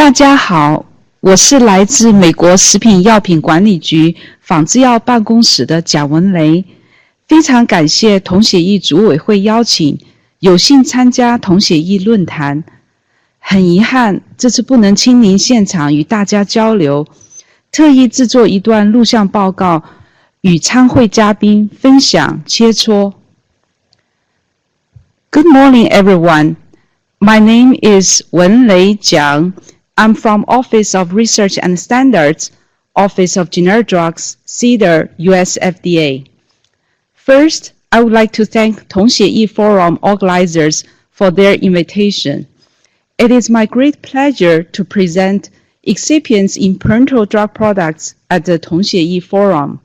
大家好，我是来自美国食品药品管理局仿制药办公室的贾文雷，非常感谢同协议组委会邀请，有幸参加同协议论坛。很遗憾，这次不能亲临现场与大家交流，特意制作一段录像报告，与参会嘉宾分享切磋。Good morning, everyone. My name is Wenlei Jiang. I'm from Office of Research and Standards, Office of Generic Drugs, CDER, US FDA. First, I would like to thank 同协议 Forum organizers for their invitation. It is my great pleasure to present excipients in parenteral drug products at the 同协议 Forum.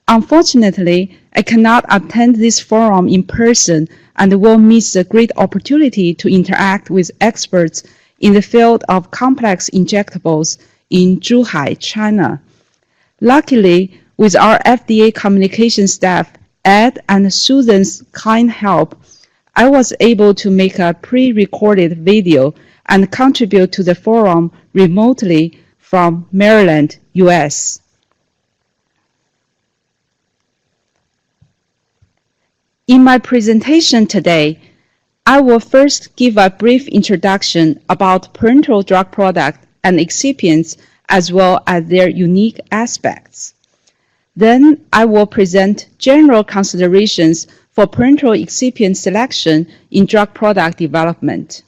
Unfortunately, I cannot attend this forum in person and will miss the great opportunity to interact with experts in the field of complex injectables in Zhuhai, China. Luckily, with our FDA communication staff, Ed and Susan's kind help, I was able to make a pre-recorded video and contribute to the forum remotely from Maryland, US. In my presentation today, I will first give a brief introduction about parenteral drug product and excipients as well as their unique aspects. Then I will present general considerations for parenteral excipient selection in drug product development.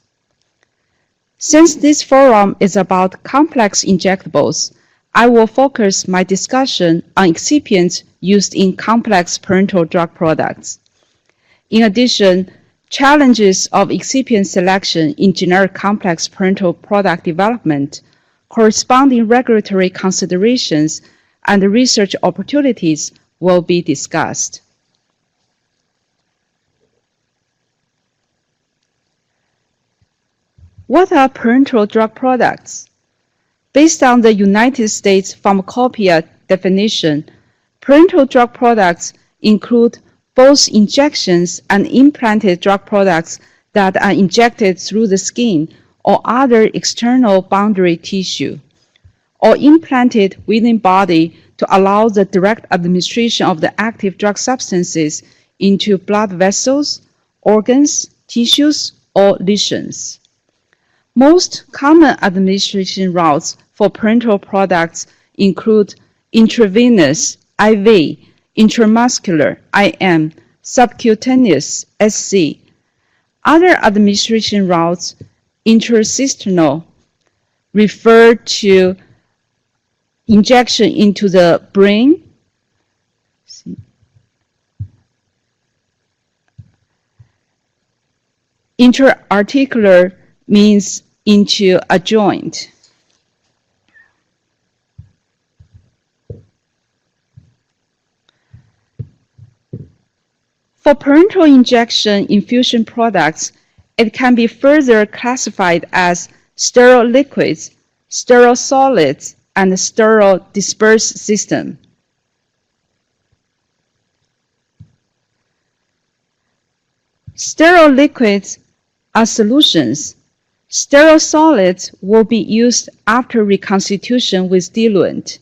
Since this forum is about complex injectables, I will focus my discussion on excipients used in complex parenteral drug products. In addition, challenges of excipient selection in generic complex parenteral product development, corresponding regulatory considerations, and research opportunities will be discussed. What are parenteral drug products? Based on the United States Pharmacopoeia definition, parenteral drug products include both injections and implanted drug products that are injected through the skin or other external boundary tissue, or implanted within body to allow the direct administration of the active drug substances into blood vessels, organs, tissues, or lesions. Most common administration routes for parenteral products include intravenous, IV, intramuscular, IM, subcutaneous, SC. Other administration routes, intracisternal, refer to injection into the brain, intra-articular means into a joint. For parenteral injection infusion products, it can be further classified as sterile liquids, sterile solids, and sterile dispersed system. Sterile liquids are solutions. Sterile solids will be used after reconstitution with diluent.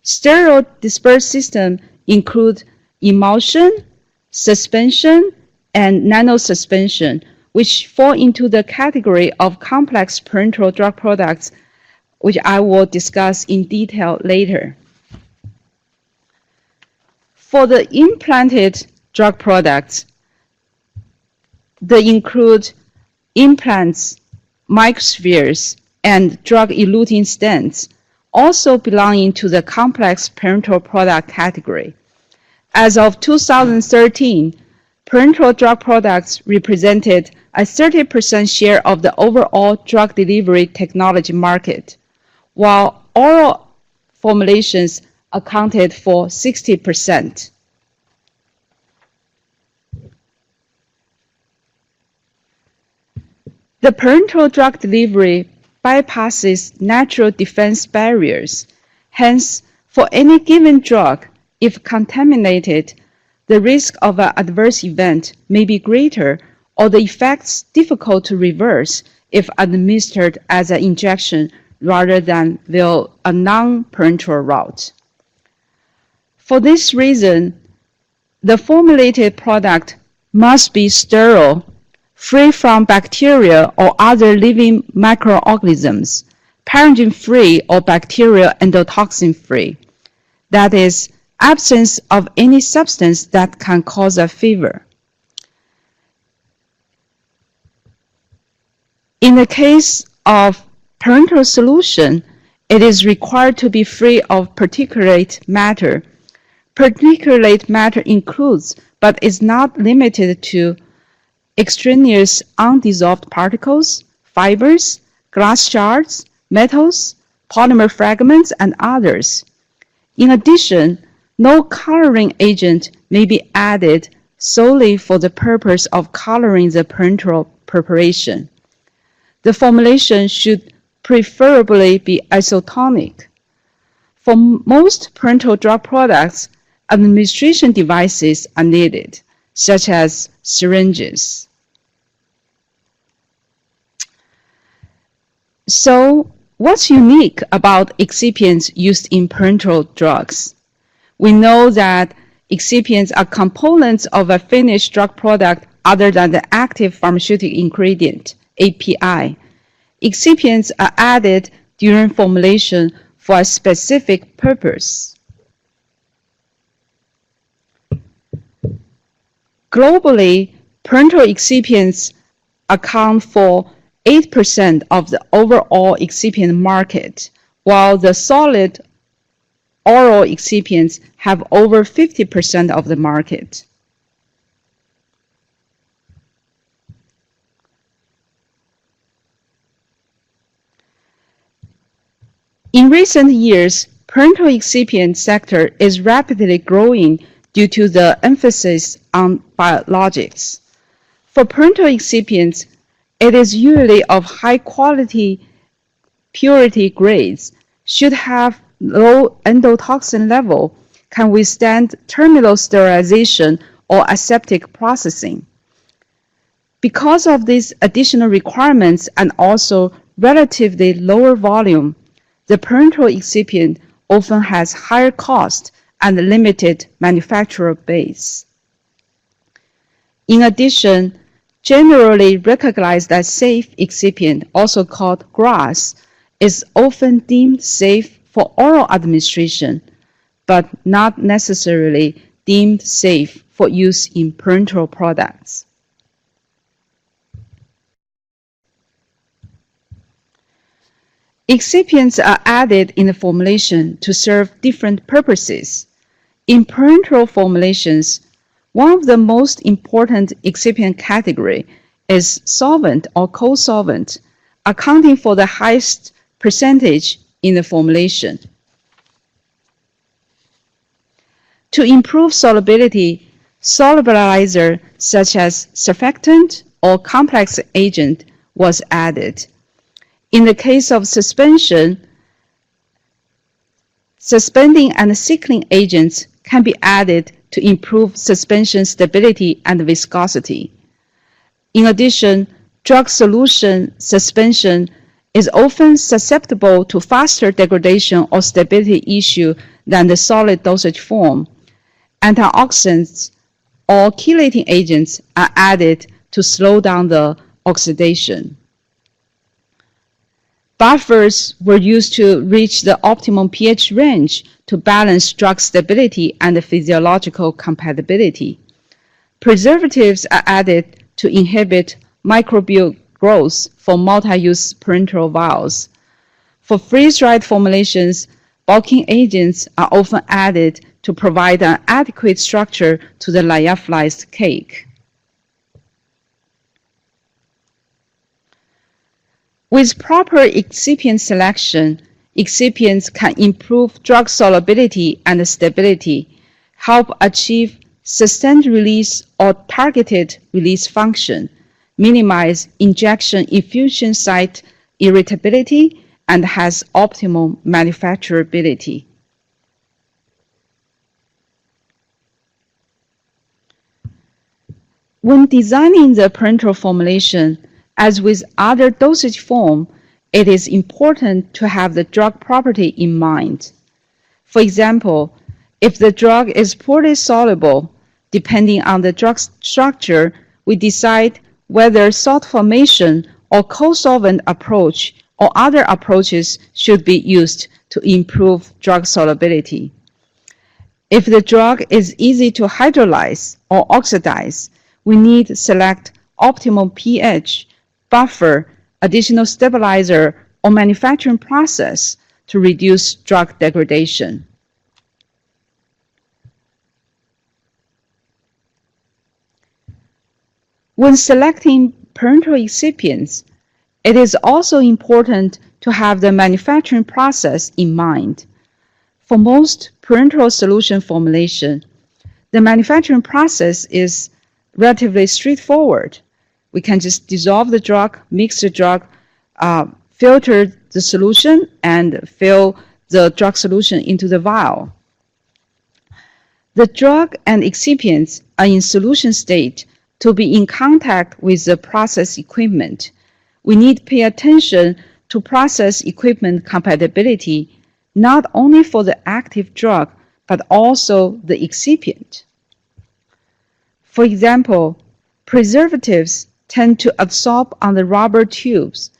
Sterile dispersed system include emulsion, suspension, and nanosuspension, which fall into the category of complex parenteral drug products, which I will discuss in detail later. For the implanted drug products, they include implants, microspheres, and drug-eluting stents, also belonging to the complex parenteral product category. As of 2013, parenteral drug products represented a 30% share of the overall drug delivery technology market, while oral formulations accounted for 60%. The parenteral drug delivery bypasses natural defense barriers. Hence, for any given drug, if contaminated, the risk of an adverse event may be greater or the effects difficult to reverse if administered as an injection rather than via a non-parenteral route. For this reason, the formulated product must be sterile, free from bacteria or other living microorganisms, pathogen-free or bacterial endotoxin-free. That is, absence of any substance that can cause a fever. In the case of parenteral solution, it is required to be free of particulate matter. Particulate matter includes, but is not limited to, extraneous undissolved particles, fibers, glass shards, metals, polymer fragments, and others. In addition, no coloring agent may be added solely for the purpose of coloring the parenteral preparation. The formulation should preferably be isotonic. For most parenteral drug products, administration devices are needed, such as syringes. So, what's unique about excipients used in parenteral drugs? We know that excipients are components of a finished drug product other than the active pharmaceutical ingredient, API. Excipients are added during formulation for a specific purpose. Globally, parenteral excipients account for 8% of the overall excipient market, while the solid oral excipients have over 50% of the market. In recent years, parenteral excipient sector is rapidly growing due to the emphasis on biologics. For parenteral excipients, it is usually of high quality purity grades, should have low endotoxin level, can withstand terminal sterilization or aseptic processing. Because of these additional requirements and also relatively lower volume, the parenteral excipient often has higher cost and limited manufacturer base. In addition, generally recognized as safe excipient, also called GRAS, is often deemed safe for oral administration, but not necessarily deemed safe for use in parenteral products. Excipients are added in the formulation to serve different purposes. In parenteral formulations, one of the most important excipient category is solvent or co-solvent, accounting for the highest percentage in the formulation. To improve solubility, solubilizer such as surfactant or complex agent was added. In the case of suspension, suspending and sickling agents can be added to improve suspension stability and viscosity. In addition, drug solution suspension is often susceptible to faster degradation or stability issue than the solid dosage form. Antioxidants or chelating agents are added to slow down the oxidation. Buffers were used to reach the optimum pH range to balance drug stability and physiological compatibility. Preservatives are added to inhibit microbial growth for multi-use parenteral vials. For freeze-dried formulations, bulking agents are often added to provide an adequate structure to the lyophilized cake. With proper excipient selection, excipients can improve drug solubility and stability, help achieve sustained release or targeted release function, minimize injection infusion site irritability, and has optimal manufacturability. When designing the parenteral formulation, As with other dosage forms, it is important to have the drug property in mind. For example, if the drug is poorly soluble, depending on the drug structure, we decide whether salt formation or co-solvent approach or other approaches should be used to improve drug solubility. If the drug is easy to hydrolyze or oxidize, we need to select optimal pH, buffer, additional stabilizer, or manufacturing process to reduce drug degradation. When selecting parenteral excipients, it is also important to have the manufacturing process in mind. For most parenteral solution formulation, the manufacturing process is relatively straightforward. We can just dissolve the drug, mix the drug, filter the solution, and fill the drug solution into the vial. The drug and excipients are in solution state to be in contact with the process equipment. We need to pay attention to process equipment compatibility, not only for the active drug, but also the excipient. For example, preservatives tend to absorb on the rubber tubes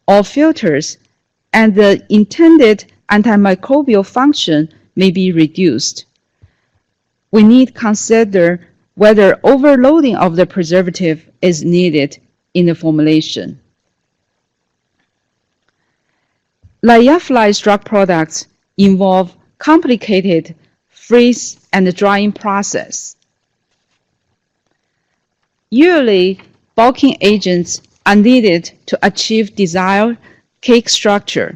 or filters, and the intended antimicrobial function may be reduced. We need to consider whether overloading of the preservative is needed in the formulation. Lyophilized drug products involve complicated freeze and drying process. Usually, bulking agents are needed to achieve desired cake structure.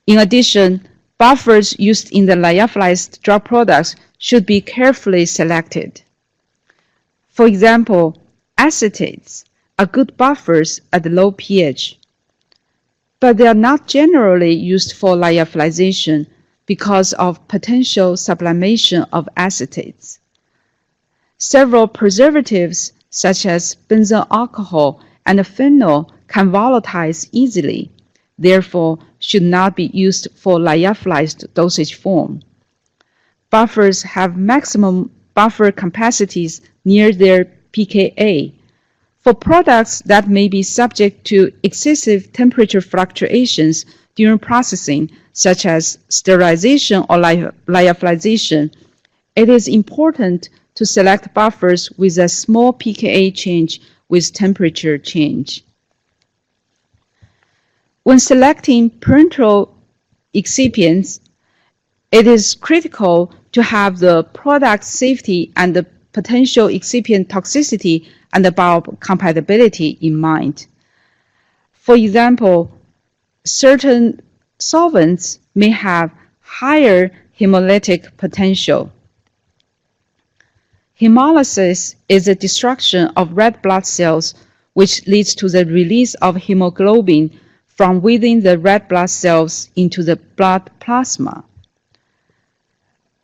In addition, buffers used in the lyophilized drug products should be carefully selected. For example, acetates are good buffers at low pH, but they are not generally used for lyophilization because of potential sublimation of acetates. Several preservatives, such as benzyl alcohol and phenol, can volatilize easily, therefore should not be used for lyophilized dosage form. Buffers have maximum buffer capacities near their pKa. For products that may be subject to excessive temperature fluctuations during processing, such as sterilization or lyophilization, it is important to select buffers with a small pKa change with temperature change. When selecting parenteral excipients, it is critical to have the product safety and the potential excipient toxicity and the biocompatibility in mind. For example, certain solvents may have higher hemolytic potential. Hemolysis is the destruction of red blood cells, which leads to the release of hemoglobin from within the red blood cells into the blood plasma.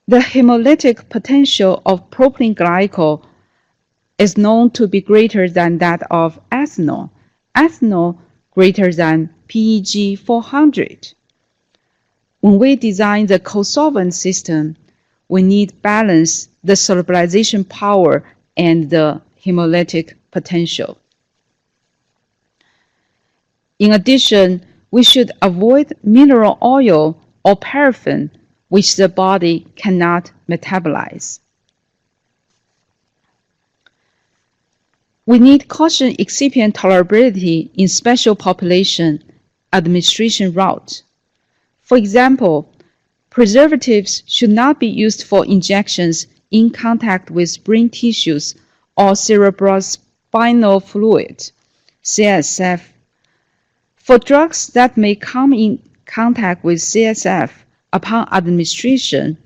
The hemolytic potential of propylene glycol is known to be greater than that of ethanol, ethanol greater than PEG 400. When we design the co-solvent system, we need to balance the solubilization power and the hemolytic potential. In addition, we should avoid mineral oil or paraffin, which the body cannot metabolize. We need caution excipient tolerability in special population administration route. For example, preservatives should not be used for injections in contact with brain tissues or cerebrospinal fluid, CSF. For drugs that may come in contact with CSF upon administration,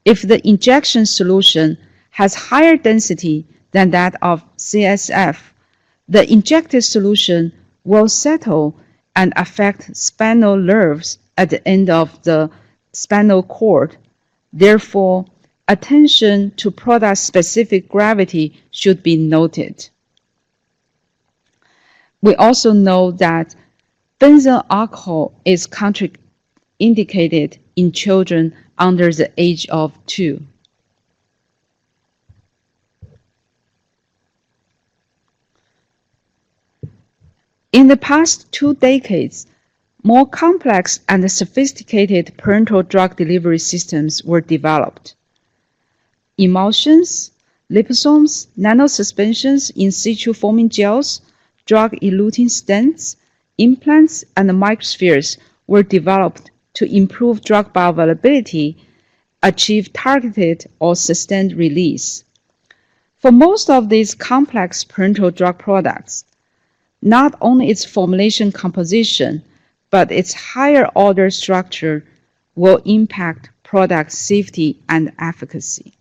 if the injection solution has higher density than that of CSF, the injected solution will settle and affect spinal nerves at the end of the spinal cord. Therefore, attention to product-specific gravity should be noted. We also know that benzyl alcohol is contraindicated in children under the age of 2. In the past 2 decades, more complex and sophisticated parenteral drug delivery systems were developed. Emulsions, liposomes, nanosuspensions, in situ foaming gels, drug-eluting stents, implants, and microspheres were developed to improve drug bioavailability, achieve targeted or sustained release. For most of these complex parenteral drug products, not only its formulation composition, but its higher order structure will impact product safety and efficacy.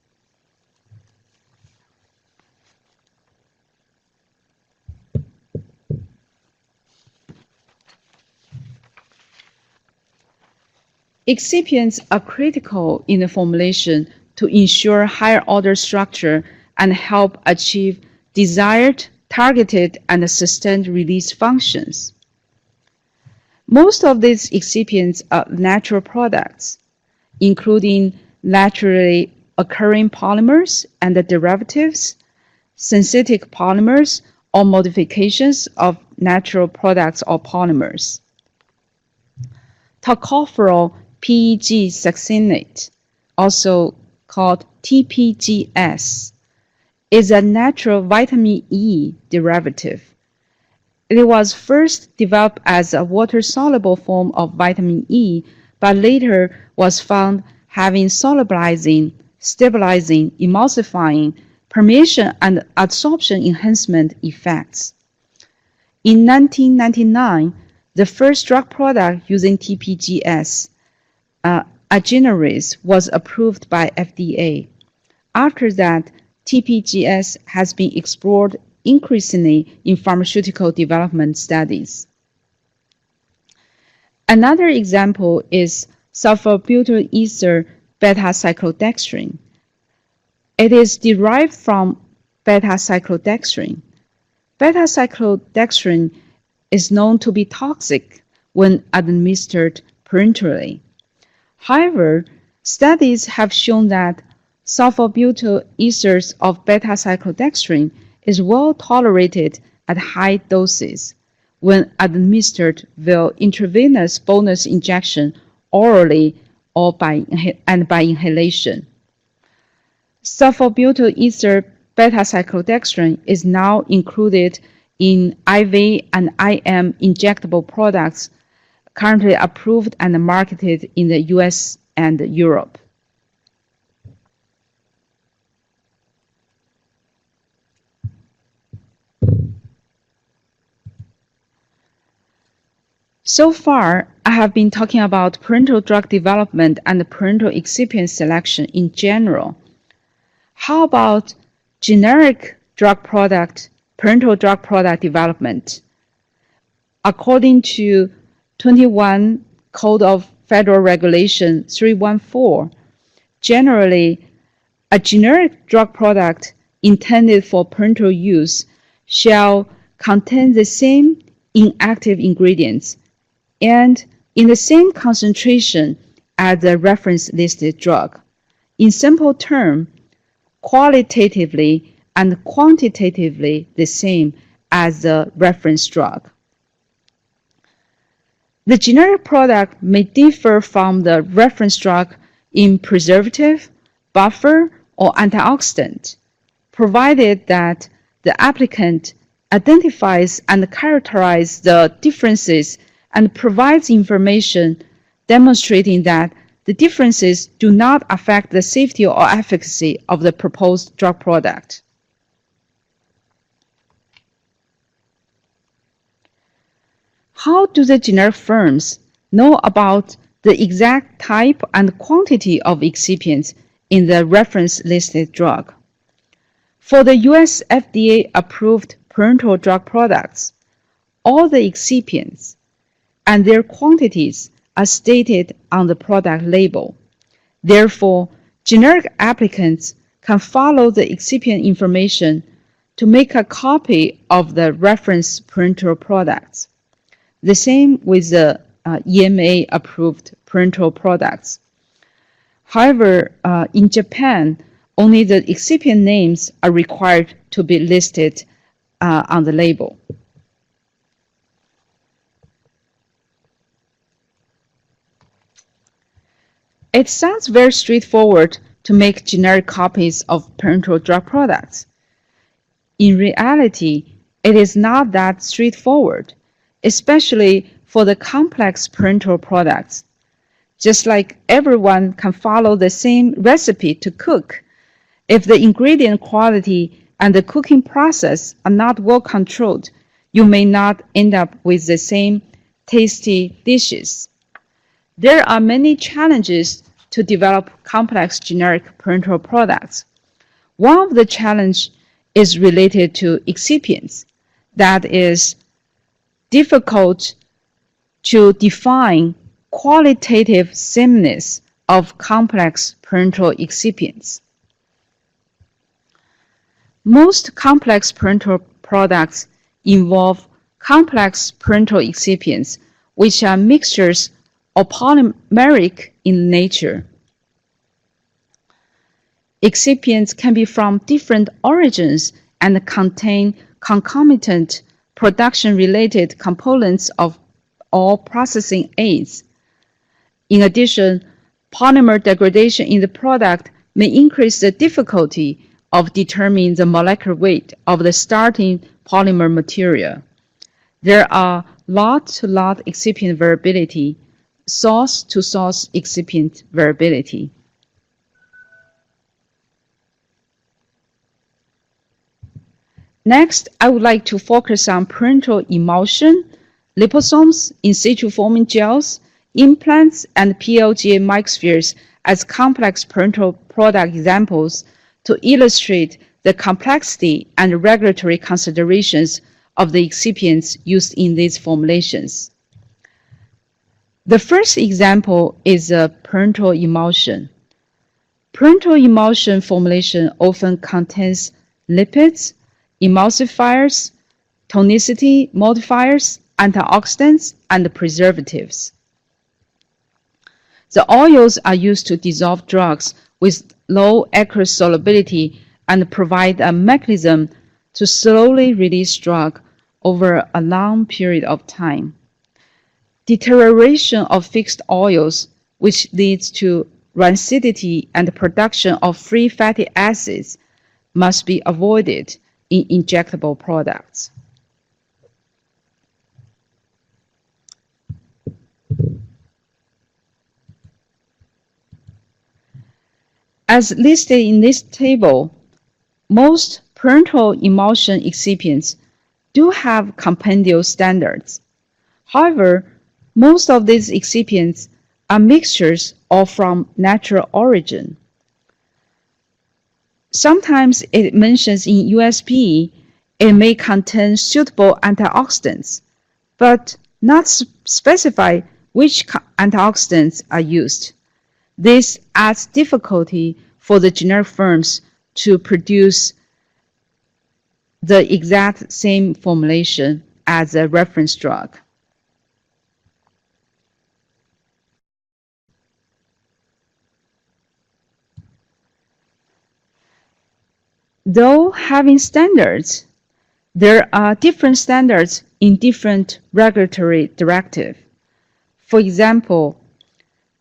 Excipients are critical in the formulation to ensure higher order structure and help achieve desired, targeted, and sustained release functions. Most of these excipients are natural products, including naturally occurring polymers and derivatives, synthetic polymers, or modifications of natural products or polymers. Tocopherol PEG succinate, also called TPGS, is a natural vitamin E derivative. It was first developed as a water-soluble form of vitamin E, but later was found having solubilizing, stabilizing, emulsifying, permeation, and absorption enhancement effects. In 1999, the first drug product using TPGS, Ageneris, was approved by FDA. After that, TPGS has been explored increasingly in pharmaceutical development studies. Another example is sulfobutyl ether beta-cyclodextrin. It is derived from beta-cyclodextrin. Beta-cyclodextrin is known to be toxic when administered parenterally. However, studies have shown that sulfobutyl ethers of beta-cyclodextrin is well tolerated at high doses when administered via intravenous bolus injection orally or by inhalation. Sulfobutyl ether beta-cyclodextrin is now included in IV and IM injectable products currently approved and marketed in the US and Europe. So far, I have been talking about parenteral drug development and parenteral excipient selection in general. How about generic drug product, parenteral drug product development? According to 21 Code of Federal Regulation 314, generally, a generic drug product intended for parenteral use shall contain the same inactive ingredients and in the same concentration as the reference listed drug. In simple terms, qualitatively and quantitatively the same as the reference drug. The generic product may differ from the reference drug in preservative, buffer, or antioxidant, provided that the applicant identifies and characterizes the differences and provides information demonstrating that the differences do not affect the safety or efficacy of the proposed drug product. How do the generic firms know about the exact type and quantity of excipients in the reference listed drug? For the US FDA-approved parenteral drug products, all the excipients and their quantities are stated on the product label. Therefore, generic applicants can follow the excipient information to make a copy of the reference parenteral products. The same with the EMA-approved parenteral products. However, in Japan, only the excipient names are required to be listed on the label. It sounds very straightforward to make generic copies of parenteral drug products. In reality, it is not that straightforward, especially for the complex parenteral products. Just like everyone can follow the same recipe to cook, if the ingredient quality and the cooking process are not well controlled, you may not end up with the same tasty dishes. There are many challenges to develop complex generic parenteral products. One of the challenges is related to excipients. That is difficult to define qualitative sameness of complex parenteral excipients. Most complex parenteral products involve complex parenteral excipients, which are mixtures or polymeric in nature. Excipients can be from different origins and contain concomitant production-related components of all processing aids. In addition, polymer degradation in the product may increase the difficulty of determining the molecular weight of the starting polymer material. There are lot-to-lot excipient variability, source-to-source excipient variability. Next, I would like to focus on parenteral emulsion, liposomes, in situ forming gels, implants, and PLGA microspheres as complex parenteral product examples to illustrate the complexity and regulatory considerations of the excipients used in these formulations. The first example is a parenteral emulsion. Parenteral emulsion formulation often contains lipids, emulsifiers, tonicity modifiers, antioxidants, and preservatives. The oils are used to dissolve drugs with low aqueous solubility and provide a mechanism to slowly release drug over a long period of time. Deterioration of fixed oils, which leads to rancidity and production of free fatty acids, must be avoided in injectable products. As listed in this table, most parenteral emulsion excipients do have compendial standards. However, most of these excipients are mixtures or from natural origin. Sometimes it mentions in USP it may contain suitable antioxidants, but not specify which antioxidants are used. This adds difficulty for the generic firms to produce the exact same formulation as a reference drug. Though having standards, there are different standards in different regulatory directives. For example,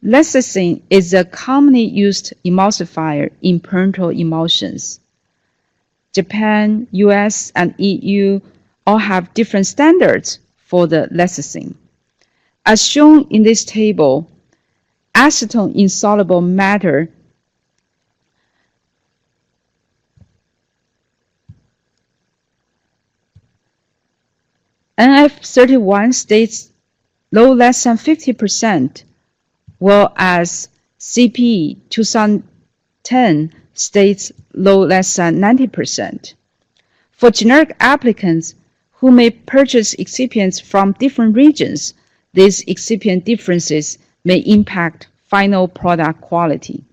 lecithin is a commonly used emulsifier in parenteral emulsions. Japan, US, and EU all have different standards for the lecithin. As shown in this table, acetone insoluble matter NF31 states no less than 50%, whereas CP 2010 states no less than 90%. For generic applicants who may purchase excipients from different regions, these excipient differences may impact final product quality.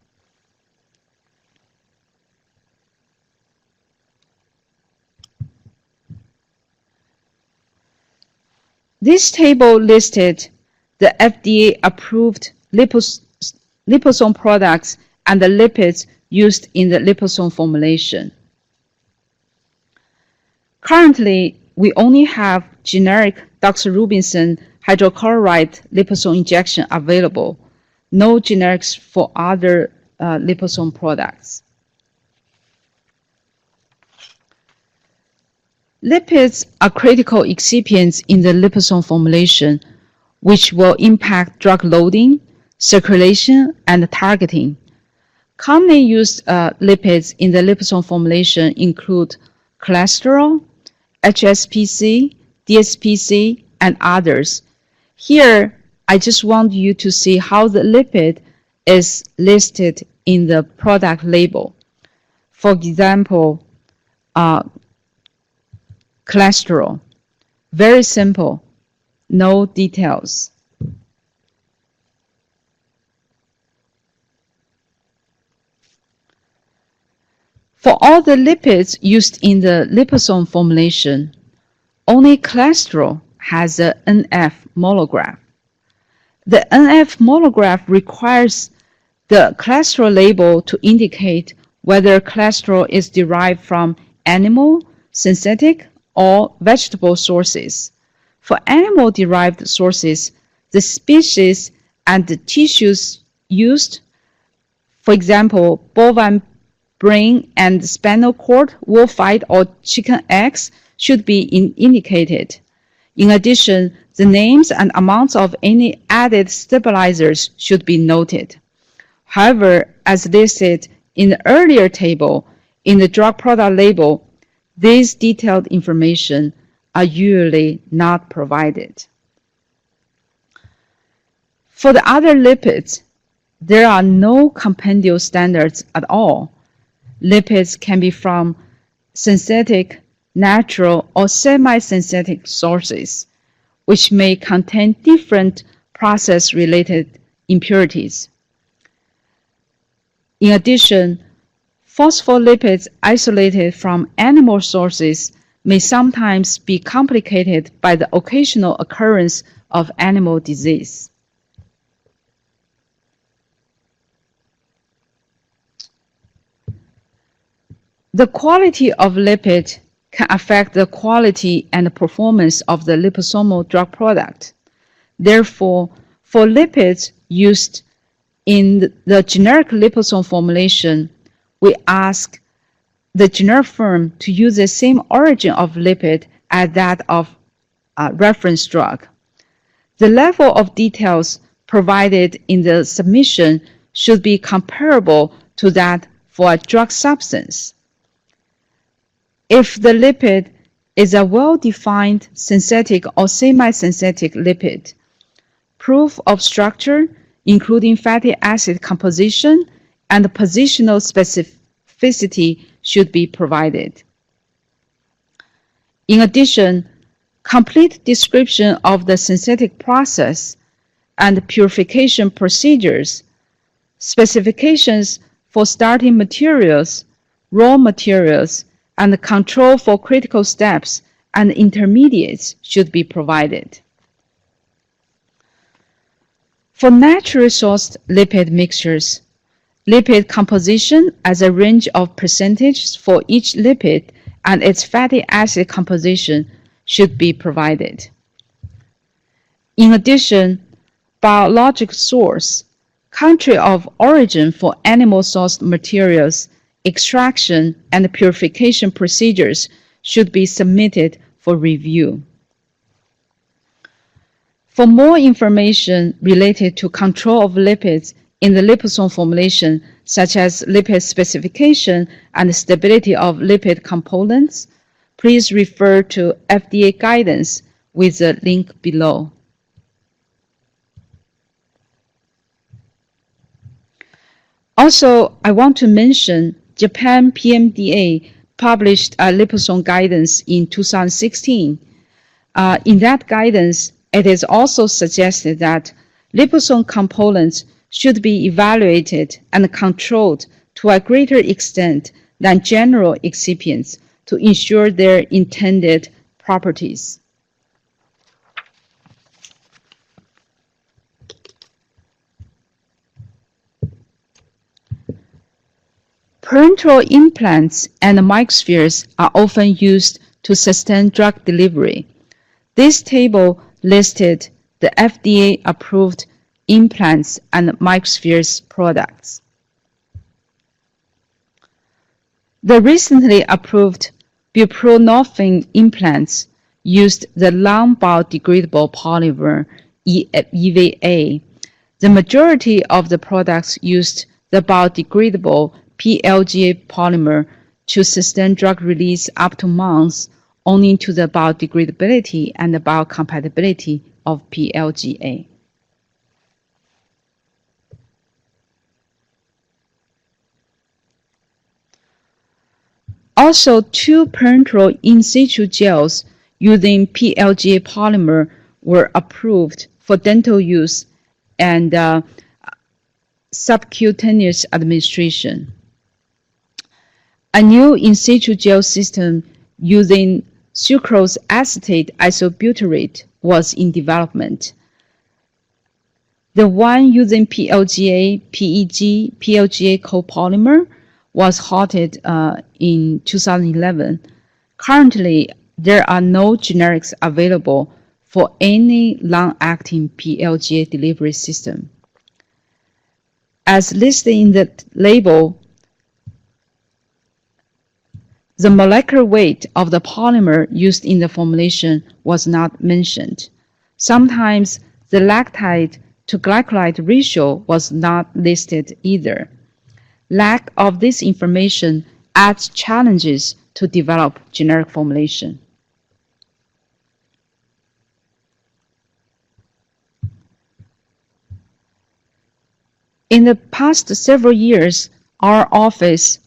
This table listed the FDA-approved liposome products and the lipids used in the liposome formulation. Currently, we only have generic doxorubicin hydrochloride liposome injection available, no generics for other liposome products. Lipids are critical excipients in the liposome formulation, which will impact drug loading, circulation, and targeting. Commonly used lipids in the liposome formulation include cholesterol, HSPC, DSPC, and others. Here, I just want you to see how the lipid is listed in the product label. For example, cholesterol. Very simple, no details. For all the lipids used in the liposome formulation, only cholesterol has a NF monograph. The NF monograph requires the cholesterol label to indicate whether cholesterol is derived from animal, synthetic, or vegetable sources. For animal-derived sources, the species and the tissues used, for example, bovine brain and spinal cord, wolfite, or chicken eggs, should be indicated. In addition, the names and amounts of any added stabilizers should be noted. However, as listed in the earlier table, in the drug product label, these detailed information are usually not provided. For the other lipids, there are no compendial standards at all. Lipids can be from synthetic, natural, or semi-synthetic sources, which may contain different process-related impurities. In addition, phospholipids isolated from animal sources may sometimes be complicated by the occasional occurrence of animal disease. The quality of lipid can affect the quality and performance of the liposomal drug product. Therefore, for lipids used in the generic liposome formulation, we ask the generic firm to use the same origin of lipid as that of a reference drug. The level of details provided in the submission should be comparable to that for a drug substance. If the lipid is a well-defined synthetic or semi-synthetic lipid, proof of structure, including fatty acid composition and positional specificity, should be provided. In addition, complete description of the synthetic process and purification procedures, specifications for starting materials, raw materials, and control for critical steps and intermediates should be provided. For naturally sourced lipid mixtures, lipid composition as a range of percentages for each lipid and its fatty acid composition should be provided. In addition, biologic source, country of origin for animal-sourced materials, extraction and purification procedures should be submitted for review. For more information related to control of lipids in the liposome formulation, such as lipid specification and stability of lipid components, please refer to FDA guidance with the link below. Also, I want to mention Japan PMDA published a liposome guidance in 2016. In that guidance, it is also suggested that liposome components should be evaluated and controlled to a greater extent than general excipients to ensure their intended properties. Parenteral implants and microspheres are often used to sustain drug delivery. This table listed the FDA-approved implants and microspheres products. The recently approved buprenorphine implants used the non-biodegradable polymer EVA. The majority of the products used the biodegradable PLGA polymer to sustain drug release up to months, owing to the biodegradability and the biocompatibility of PLGA. Also, two parenteral in situ gels using PLGA polymer were approved for dental use and subcutaneous administration. A new in situ gel system using sucrose acetate isobutyrate was in development. The one using PLGA, PEG, PLGA copolymer was halted in 2011. Currently, there are no generics available for any long-acting PLGA delivery system. As listed in the label, the molecular weight of the polymer used in the formulation was not mentioned. Sometimes the lactide to glycolide ratio was not listed either. Lack of this information adds challenges to develop generic formulation. In the past several years, our Office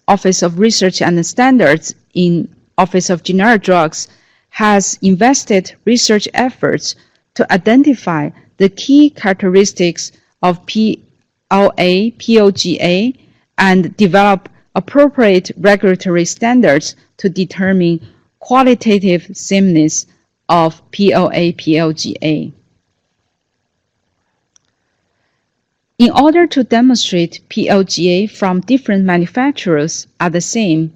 of Research and Standards in Office of Generic Drugs has invested research efforts to identify the key characteristics of PLA, POGA, and develop appropriate regulatory standards to determine qualitative sameness of PLA, PLGA. In order to demonstrate PLGA from different manufacturers are the same,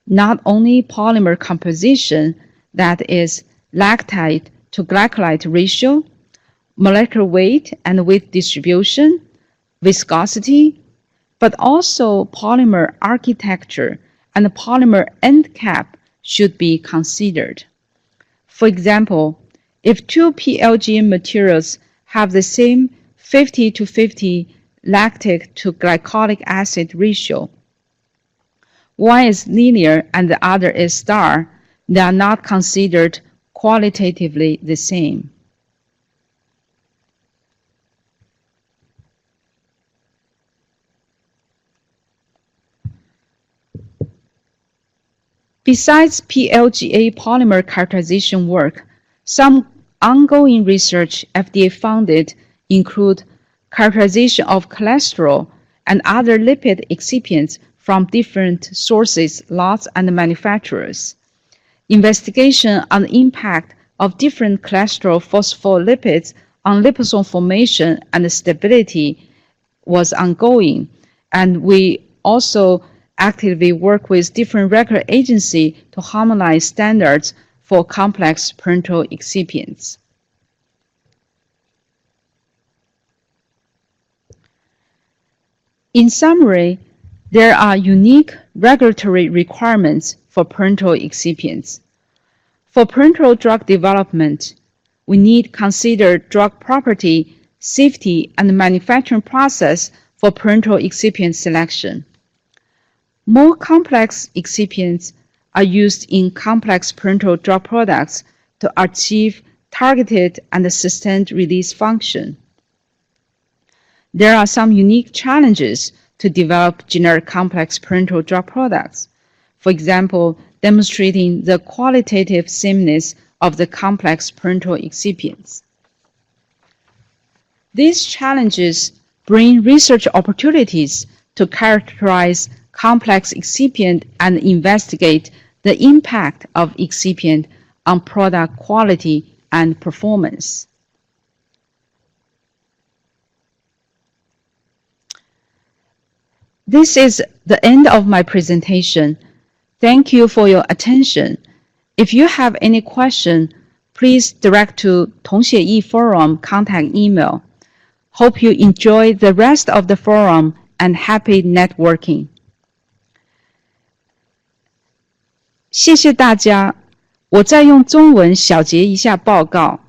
not only polymer composition, that is lactide to glycolide ratio, molecular weight and weight distribution, viscosity, but also polymer architecture and polymer end cap should be considered. For example, if two PLGA materials have the same 50 to 50 lactic to glycolic acid ratio, one is linear and the other is star, they are not considered qualitatively the same. Besides PLGA polymer characterization work, some ongoing research FDA-funded include characterization of cholesterol and other lipid excipients from different sources, lots, and manufacturers. Investigation on the impact of different cholesterol phospholipids on liposome formation and stability was ongoing, and we also actively work with different regulatory agencies to harmonize standards for complex parenteral excipients. In summary, there are unique regulatory requirements for parenteral excipients. For parenteral drug development, we need to consider drug property, safety, and manufacturing process for parenteral excipient selection. More complex excipients are used in complex parenteral drug products to achieve targeted and sustained release function. There are some unique challenges to develop generic complex parenteral drug products. For example, demonstrating the qualitative sameness of the complex parenteral excipients. These challenges bring research opportunities to characterize complex excipient and investigate the impact of excipient on product quality and performance. This is the end of my presentation. Thank you for your attention. If you have any question, please direct to 同写意 Forum contact email. Hope you enjoy the rest of the forum and happy networking. 谢谢大家。我再用中文小结一下报告。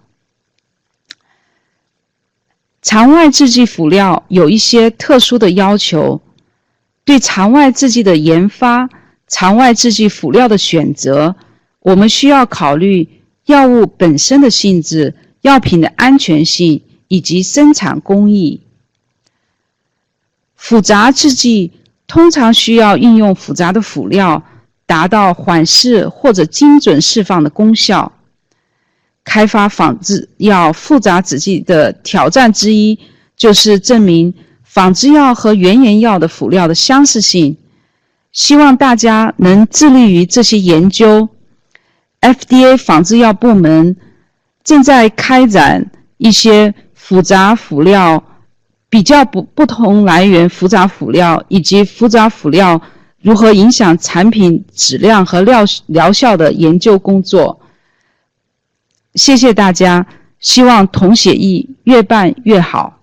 肠外制剂辅料有一些特殊的要求，对肠外制剂的研发、肠外制剂辅料的选择，我们需要考虑药物本身的性质、药品的安全性以及生产工艺。复杂制剂通常需要应用复杂的辅料，达到缓释或者精准释放的功效。开发仿制药复杂制剂的挑战之一，就是证明仿制药和原研药的辅料的相似性。希望大家能致力于这些研究。FDA 仿制药部门正在开展一些复杂辅料比较不同来源复杂辅料以及复杂辅料如何影响产品质量和疗效的研究工作。谢谢大家，希望同写意越办越好。